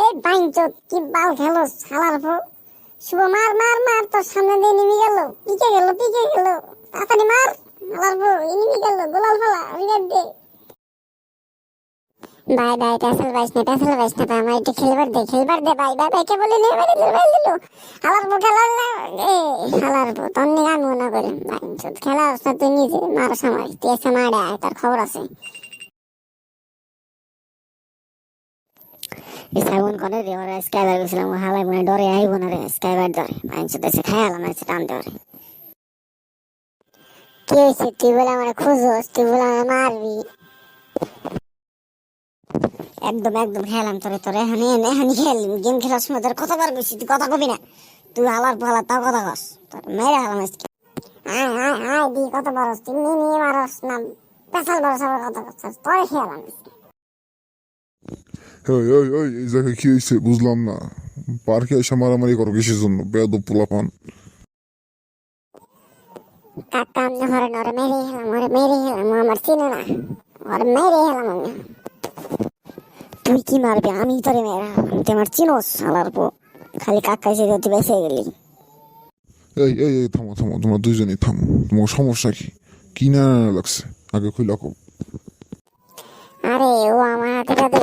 এই বাইঞ্চোদ কি বাল খেলো শালার পো। শুভ মার মার মার, তোর সামনে দিয়ে নিমি গেল, পিকে গেল তাড়াতাড়ি মার। শালার পো নিমি গেল, গোলাল ফেলা রিভাইভ দে। ভাই ভাই পেছাল বাইস না ভাই, আমার এটা খেলবার দে ভাই কে বলে নে মেরে দিল। শালার পো খেলার না এ শালার পো তন্নি গান মনে করে বাইঞ্চোদ খেলা অবস্থা তুই নিজে মার সময় তুই এসে মারে আয়, তার খবর আছে। সাবুন করে রে ওরা স্কাইবার গেছিলাম, হালাই মনে ডরে আইব না রে, স্কাইবার ধরে মাইনছে দেশে খায়ালাম আছে টানতে পারে। কি হয়েছে তুই বলে আমার খুঁজোস, তুই বলে আমার মারবি? একদম খেলাম তোরে এখানে খেলি গেম খেলার সময় তোর কতবার কইছি তুই কথা কবি না, তুই হালার পালা তাও কথা কস, তোর মেরে হালাম আজকে। আয় দি কত বরস তুই নিয়ে মারস না, পেছাল বরস আবার কথা কস, তোরে খেয়ালাম। ওই ওই ওই এই জায়গায় কি হয়েছে বুঝলাম না। পার্কে এসে মারামারি করো কিসের জন্য? বেয়াদব পোলাপান। কাকা আমি হরেন ওরে মেরে হেলাম আমার চিনে না, ওরে মেরে হেলাম আমি। তুই কি মারবি? আমি তোরে মেরে হেলাম, তুই আমার চিনোস শালার পো, খালি কাকা এসে তুই বেঁচে গেলি। এই এই এই থামো থামো, তোমরা দুইজনই থামো। তোমার সমস্যা কি? কি না লাগছে আগে খুইলা কও। আরে ও আমার হাতে